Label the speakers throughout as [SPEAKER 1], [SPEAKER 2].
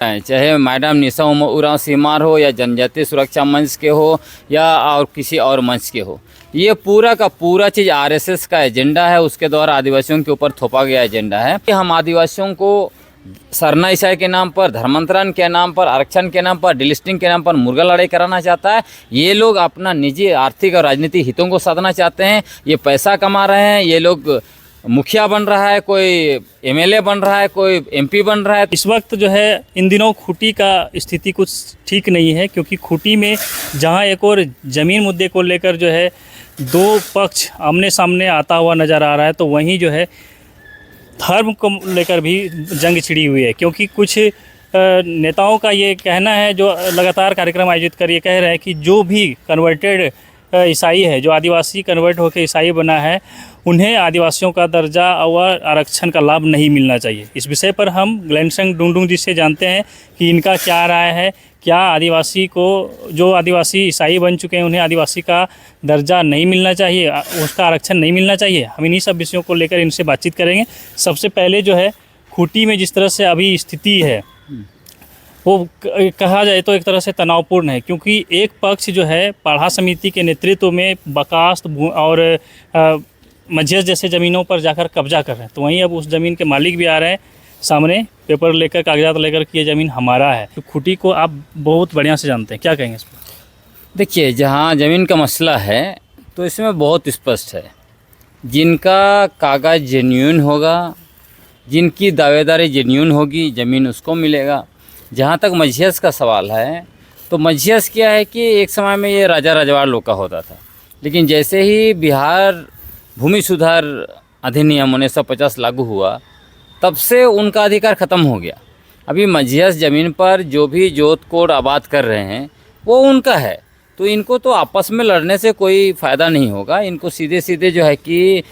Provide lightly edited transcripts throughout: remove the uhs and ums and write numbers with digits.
[SPEAKER 1] चाहे मैडम निशा उरांव सीमार हो या जनजातीय सुरक्षा मंच के हो या और किसी और मंच के हो, ये पूरा का पूरा चीज़ आरएसएस का एजेंडा है। उसके द्वारा आदिवासियों के ऊपर थोपा गया एजेंडा है कि हम आदिवासियों को सरना ईसाई के नाम पर, धर्मांतरण के नाम पर, आरक्षण के नाम पर, डिलिस्टिंग के नाम पर मुर्गा लड़ाई कराना चाहता है। ये लोग अपना निजी आर्थिक और राजनीतिक हितों को साधना चाहते हैं। ये पैसा कमा रहे हैं। ये लोग मुखिया बन रहा है, कोई एमएलए बन रहा है, कोई एमपी बन रहा है।
[SPEAKER 2] इस वक्त जो है इन दिनों खूंटी का स्थिति कुछ ठीक नहीं है, क्योंकि खूंटी में जहां एक और ज़मीन मुद्दे को लेकर जो है दो पक्ष आमने सामने आता हुआ नज़र आ रहा है, तो वहीं जो है धर्म को लेकर भी जंग छिड़ी हुई है। क्योंकि कुछ नेताओं का ये कहना है, जो लगातार कार्यक्रम आयोजित कर ये कह रहे हैं कि जो भी कन्वर्टेड ईसाई है, जो आदिवासी कन्वर्ट होकर ईसाई बना है, उन्हें आदिवासियों का दर्जा और आरक्षण का लाभ नहीं मिलना चाहिए। इस विषय पर हम ग्लेनसंग डुंडुंग जी से जानते हैं कि इनका क्या राय है। क्या आदिवासी को, जो आदिवासी ईसाई बन चुके हैं, उन्हें आदिवासी का दर्जा नहीं मिलना चाहिए, उसका आरक्षण नहीं मिलना चाहिए? हम इन्हीं सब विषयों को लेकर इनसे बातचीत करेंगे। सबसे पहले जो है खूंटी में जिस तरह से अभी स्थिति है, वो कहा जाए तो एक तरह से तनावपूर्ण है, क्योंकि एक पक्ष जो है पाढ़ा समिति के नेतृत्व में बकास्त और मझियस जैसे ज़मीनों पर जाकर कब्जा कर रहे हैं, तो वहीं अब उस ज़मीन के मालिक भी आ रहे हैं सामने पेपर लेकर, कागजात लेकर कि ये ज़मीन हमारा है। तो खूंटी को आप बहुत बढ़िया से जानते हैं, क्या कहेंगे इस पर?
[SPEAKER 1] देखिए, जहाँ ज़मीन का मसला है तो इसमें बहुत स्पष्ट है। जिनका कागज़ जेन्युइन होगा, जिनकी दावेदारी जेन्युइन होगी, ज़मीन उसको मिलेगा। जहाँ तक मझियस का सवाल है, तो मझियस क्या है कि एक समय में ये राजा रजवाड़ लोग का होता था, लेकिन जैसे ही बिहार भूमि सुधार अधिनियम 1950 लागू हुआ, तब से उनका अधिकार ख़त्म हो गया। अभी मझियस ज़मीन पर जो भी जोत कोड आबाद कर रहे हैं वो उनका है, तो इनको तो आपस में लड़ने से कोई फ़ायदा नहीं होगा। इनको सीधे सीधे जो है कि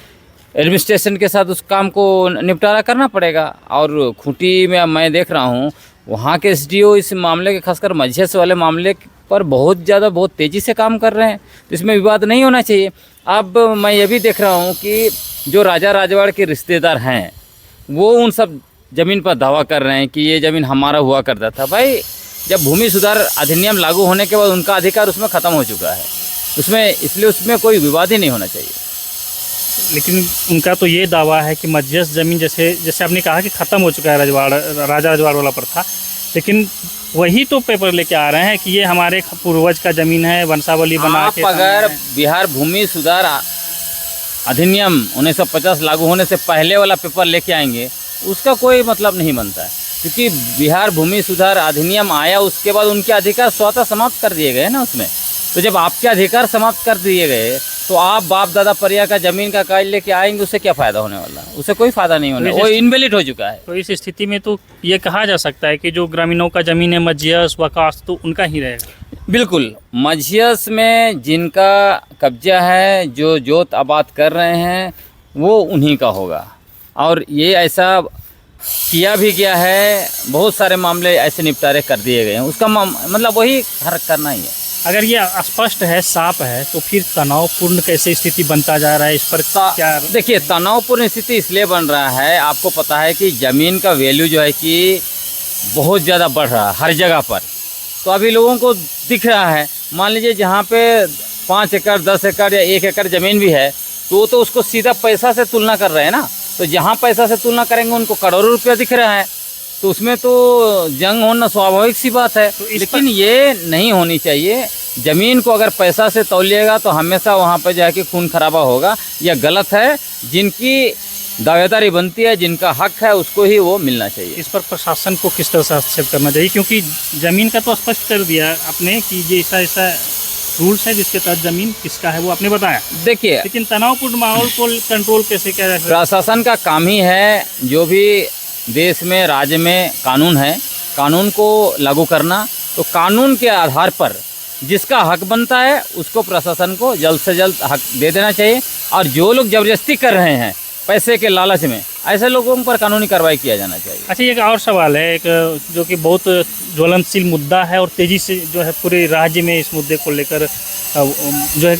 [SPEAKER 1] एडमिनिस्ट्रेशन के साथ उस काम को निपटारा करना पड़ेगा। और खूंटी में मैं देख रहा हूँ, वहाँ के एसडीओ इस मामले के, खासकर मझियस वाले मामले पर बहुत तेज़ी से काम कर रहे हैं, तो इसमें विवाद नहीं होना चाहिए। अब मैं ये भी देख रहा हूँ कि जो राजा राजवाड़ के रिश्तेदार हैं, वो उन सब ज़मीन पर दावा कर रहे हैं कि ये ज़मीन हमारा हुआ करता था। भाई, जब भूमि सुधार अधिनियम लागू होने के बाद उनका अधिकार उसमें ख़त्म हो चुका है, इसलिए उसमें कोई विवाद ही नहीं होना चाहिए।
[SPEAKER 2] लेकिन उनका तो ये दावा है कि मझियस ज़मीन जैसे आपने कहा कि ख़त्म हो चुका है राजा रजवाड़ वाला प्रथा, लेकिन वही तो पेपर लेके आ रहे हैं कि ये हमारे पूर्वज का ज़मीन है, वंशावली बना के।
[SPEAKER 1] अगर बिहार भूमि सुधार अधिनियम 1950 लागू होने से पहले वाला पेपर लेके आएंगे, उसका कोई मतलब नहीं बनता है, क्योंकि बिहार भूमि सुधार अधिनियम आया, उसके बाद उनके अधिकार स्वतः समाप्त कर दिए गए ना उसमें। तो जब आपके अधिकार समाप्त कर दिए गए, तो आप बाप दादा परिया का ज़मीन का कागज लेके आएंगे, उससे क्या फ़ायदा होने वाला है? उससे कोई फ़ायदा नहीं होने, वो इनवैलिड हो चुका है।
[SPEAKER 2] तो इस स्थिति में तो ये कहा जा सकता है कि जो ग्रामीणों का ज़मीन है मझियस वकास, तो उनका ही रहेगा।
[SPEAKER 1] बिल्कुल, मझियस में जिनका कब्जा है, जो जोत आबाद कर रहे हैं, वो उन्हीं का होगा। और ये ऐसा किया भी गया है, बहुत सारे मामले ऐसे निपटारे कर दिए गए हैं। उसका मतलब वही हरकत करना ही है।
[SPEAKER 2] अगर ये स्पष्ट है, साफ है, तो फिर तनावपूर्ण कैसे स्थिति बनता जा रहा है? इस पर क्या?
[SPEAKER 1] देखिए, तनावपूर्ण स्थिति इसलिए बन रहा है, आपको पता है कि ज़मीन का वैल्यू जो है कि बहुत ज़्यादा बढ़ रहा है हर जगह पर। तो अभी लोगों को दिख रहा है, मान लीजिए जहाँ पे 5 एकड़ 10 एकड़ या 1 एकड़ ज़मीन भी है, तो उसको सीधा पैसा से तुलना कर रहे हैं ना। तो जहाँ पैसा से तुलना करेंगे, उनको करोड़ों रुपया दिख रहा है, तो उसमें तो जंग होना स्वाभाविक सी बात है। तो लेकिन ये नहीं होनी चाहिए। ज़मीन को अगर पैसा से तौलिएगा तो हमेशा वहाँ पर जाके खून खराबा होगा। यह गलत है। जिनकी दावेदारी बनती है, जिनका हक है, उसको ही वो मिलना चाहिए।
[SPEAKER 2] इस पर प्रशासन को किस तरह से हस्तक्षेप करना चाहिए? क्योंकि ज़मीन का तो स्पष्ट कर दिया आपने कि ये ऐसा रूल्स है जिसके तहत ज़मीन किसका है, वो आपने बताया।
[SPEAKER 1] देखिए,
[SPEAKER 2] लेकिन तनावपूर्ण माहौल को कंट्रोल कैसे किया जाए?
[SPEAKER 1] प्रशासन का काम ही है, जो भी देश में, राज्य में कानून है, कानून को लागू करना। तो कानून के आधार पर जिसका हक बनता है, उसको प्रशासन को जल्द से जल्द हक दे देना चाहिए। और जो लोग ज़बरदस्ती कर रहे हैं पैसे के लालच में, ऐसे लोगों पर कानूनी कार्रवाई किया जाना चाहिए।
[SPEAKER 2] अच्छा, एक और सवाल है, एक जो कि बहुत ज्वलनशील मुद्दा है और तेज़ी से जो है पूरे राज्य में इस मुद्दे को लेकर जो है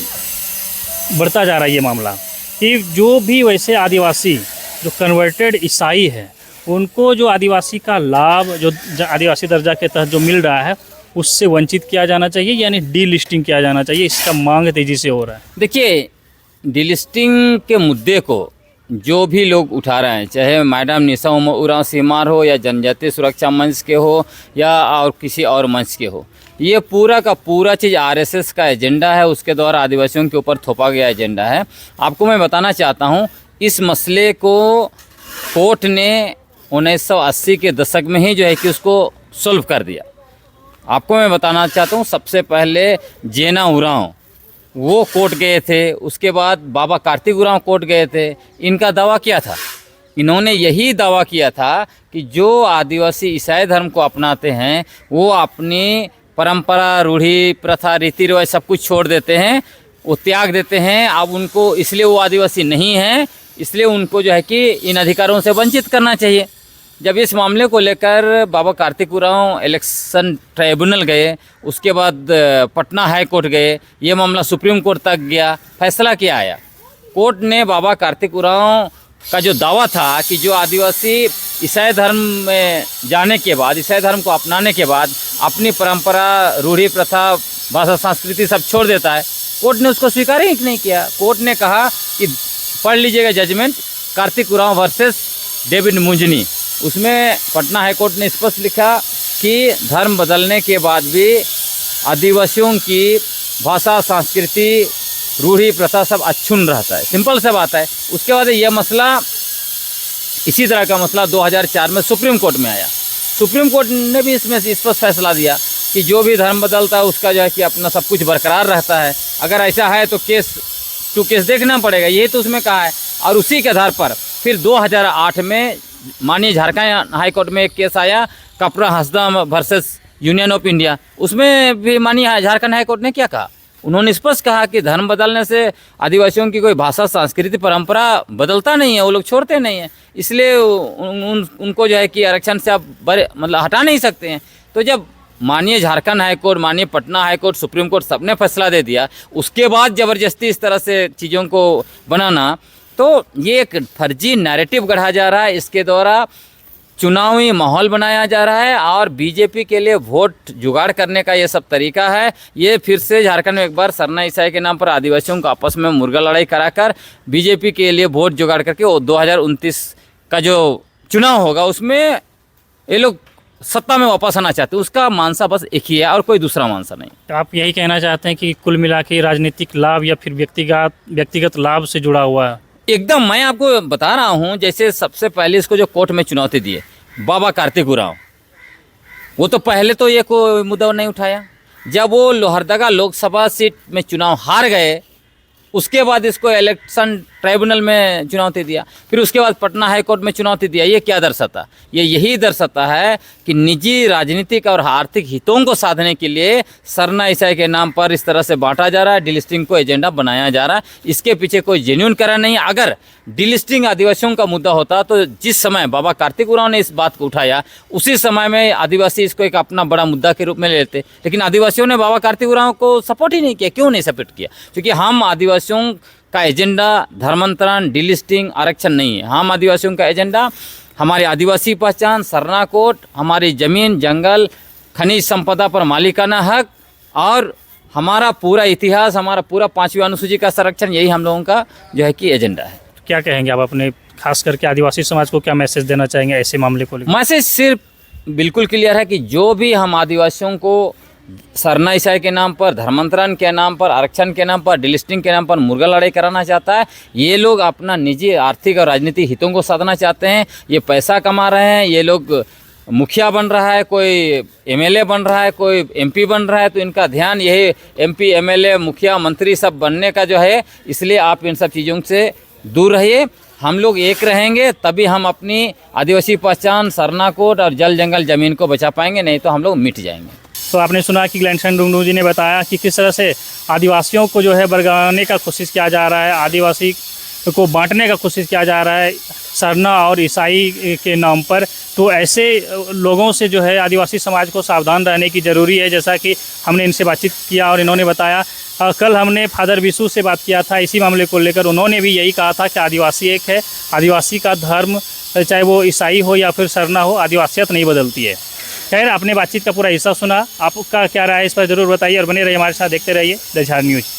[SPEAKER 2] बढ़ता जा रहा है ये मामला, कि जो भी वैसे आदिवासी जो कन्वर्टेड ईसाई है, उनको जो आदिवासी का लाभ जो आदिवासी दर्जा के तहत जो मिल रहा है उससे वंचित किया जाना चाहिए, यानी डीलिस्टिंग किया जाना चाहिए। इसका मांग तेज़ी से हो रहा है।
[SPEAKER 1] देखिए, डीलिस्टिंग के मुद्दे को जो भी लोग उठा रहे हैं, चाहे मैडम निशा उरांव सीमार हो या जनजातीय सुरक्षा मंच के हो या और किसी और मंच के हो, ये पूरा का पूरा चीज़ आरएसएस का एजेंडा है, उसके द्वारा आदिवासियों के ऊपर थोपा गया एजेंडा है। आपको मैं बताना चाहता हूँ, इस मसले को कोर्ट ने 1980 के दशक में ही जो है कि उसको सॉल्व कर दिया। आपको मैं बताना चाहता हूँ, सबसे पहले जेना उरांव वो कोर्ट गए थे, उसके बाद बाबा कार्तिक उरांव कोर्ट गए थे। इनका दावा क्या था? इन्होंने यही दावा किया था कि जो आदिवासी ईसाई धर्म को अपनाते हैं वो अपनी परंपरा, रूढ़ी, प्रथा, रीति रिवाज सब कुछ छोड़ देते हैं, वो त्याग देते हैं। अब उनको इसलिए वो आदिवासी नहीं हैं, इसलिए उनको जो है कि इन अधिकारों से वंचित करना चाहिए। जब इस मामले को लेकर बाबा कार्तिक उरांव इलेक्शन ट्राइब्यूनल गए, उसके बाद पटना हाई कोर्ट गए, ये मामला सुप्रीम कोर्ट तक गया, फैसला क्या आया? कोर्ट ने बाबा कार्तिक उरांव का जो दावा था कि जो आदिवासी ईसाई धर्म में जाने के बाद, ईसाई धर्म को अपनाने के बाद अपनी परंपरा, रूढ़ी, प्रथा, भाषा, संस्कृति सब छोड़ देता है, कोर्ट ने उसको स्वीकार ही नहीं किया। कोर्ट ने कहा कि पढ़ लीजिएगा judgment, Kartik Oraon versus David Munjani, उसमें पटना हाई कोर्ट ने स्पष्ट लिखा कि धर्म बदलने के बाद भी आदिवासियों की भाषा, संस्कृति, रूढ़ी, प्रथा सब अक्षुण्ण रहता है। सिंपल सा बात है। उसके बाद यह मसला, इसी तरह का मसला 2004 में सुप्रीम कोर्ट में आया। सुप्रीम कोर्ट ने भी इसमें स्पष्ट फैसला दिया कि जो भी धर्म बदलता है उसका जो है कि अपना सब कुछ बरकरार रहता है। अगर ऐसा है तो केस टू केस देखना पड़ेगा, यही तो उसमें कहा है। और उसी के आधार पर फिर 2008 में माननीय झारखंड हाई कोर्ट में एक केस आया, कपरा Hansda versus union of India. उसमें भी माननीय झारखंड हाई कोर्ट ने क्या कहा? उन्होंने स्पष्ट कहा कि धर्म बदलने से आदिवासियों की कोई भाषा, संस्कृति, परंपरा बदलता नहीं है, वो लोग छोड़ते नहीं हैं, इसलिए उनको जो है कि आरक्षण से आप मतलब हटा नहीं सकते हैं। तो जब माननीय झारखंड हाई कोर्ट, माननीय Patna high court, supreme court सबने फैसला दे दिया, उसके बाद ज़बरदस्ती इस तरह से चीज़ों को बनाना, तो ये एक फर्जी नैरेटिव गढ़ा जा रहा है। इसके द्वारा चुनावी माहौल बनाया जा रहा है और बीजेपी के लिए वोट जुगाड़ करने का ये सब तरीका है। ये फिर से झारखंड में एक बार सरना ईसाई के नाम पर आदिवासियों को आपस में मुर्गा लड़ाई कराकर बीजेपी के लिए वोट जुगाड़ करके वो 2029 का जो चुनाव होगा उसमें ये लोग सत्ता में वापस आना चाहते हैं। उसका मानसा बस एक ही है और कोई दूसरा मानसा नहीं।
[SPEAKER 2] तो आप यही कहना चाहते हैं कि कुल मिला के राजनीतिक लाभ या फिर व्यक्तिगत लाभ से जुड़ा हुआ है?
[SPEAKER 1] एकदम, मैं आपको बता रहा हूँ, जैसे सबसे पहले इसको जो कोर्ट में चुनौती दिए बाबा कार्तिक उरांव, वो तो पहले तो ये कोई मुद्दा नहीं उठाया। जब वो लोहरदगा लोकसभा सीट में चुनाव हार गए, उसके बाद इसको इलेक्शन ट्राइब्यूनल में चुनौती दिया, फिर उसके बाद पटना हाई कोर्ट में चुनौती दिया। ये क्या दर्शाता? ये यही दर्शाता है कि निजी राजनीतिक और आर्थिक हितों को साधने के लिए सरना ईसाई के नाम पर इस तरह से बांटा जा रहा है, डिलिस्टिंग को एजेंडा बनाया जा रहा है। इसके पीछे कोई जेन्युइन कारण नहीं। अगर डिलिस्टिंग आदिवासियों का मुद्दा होता तो जिस समय बाबा कार्तिक उरांव ने इस बात को उठाया, उसी समय में आदिवासी इसको एक अपना बड़ा मुद्दा के रूप में ले लेते। लेकिन आदिवासियों ने बाबा कार्तिक उरांव को सपोर्ट ही नहीं किया। क्यों नहीं सपोर्ट किया? क्योंकि हम आदिवासियों का एजेंडा धर्मांतरण, डिलिस्टिंग, आरक्षण नहीं है। हम आदिवासियों का एजेंडा हमारी आदिवासी पहचान, सरना कोड, हमारी ज़मीन, जंगल, खनिज संपदा पर मालिकाना हक और हमारा पूरा इतिहास, हमारा पूरा 5वीं अनुसूची का संरक्षण, यही हम लोगों का जो है कि एजेंडा है।
[SPEAKER 2] तो क्या कहेंगे आप अपने खास करके आदिवासी समाज को, क्या मैसेज देना चाहेंगे ऐसे मामले को लेकर?
[SPEAKER 1] मैसेज सिर्फ बिल्कुल क्लियर है कि जो भी हम आदिवासियों को सरना ईसाई के नाम पर, धर्मांतरण के नाम पर, आरक्षण के नाम पर, डिलिस्टिंग के नाम पर मुर्गा लड़ाई कराना चाहता है, ये लोग अपना निजी आर्थिक और राजनीतिक हितों को साधना चाहते हैं। ये पैसा कमा रहे हैं, ये लोग मुखिया बन रहा है, कोई एमएलए बन रहा है, कोई एमपी बन रहा है, तो इनका ध्यान यही एमपी, एमएलए, मुखिया, मंत्री सब बनने का जो है। इसलिए आप इन सब चीज़ों से दूर रहिए। हम लोग एक रहेंगे तभी हम अपनी आदिवासी पहचान, सरना कोड और जल जंगल ज़मीन को बचा पाएंगे, नहीं तो हम लोग मिट जाएंगे।
[SPEAKER 2] तो आपने सुना कि ग्लैनसन डुंगडू जी ने बताया कि किस तरह से आदिवासियों को जो है बरगलाने का कोशिश किया जा रहा है, आदिवासी को बांटने का कोशिश किया जा रहा है सरना और ईसाई के नाम पर। तो ऐसे लोगों से जो है आदिवासी समाज को सावधान रहने की ज़रूरी है। जैसा कि हमने इनसे बातचीत किया और इन्होंने बताया कल हमने फादर विशु से बात किया था इसी मामले को लेकर, उन्होंने भी यही कहा था कि आदिवासी एक है, आदिवासी का धर्म चाहे वो ईसाई हो या फिर सरना हो, आदिवासियत नहीं बदलती है। खैर, आपने बातचीत का पूरा हिस्सा सुना, आपका क्या राय है इस पर ज़रूर बताइए और बने रहिए हमारे साथ, देखते रहिए द झार न्यूज़।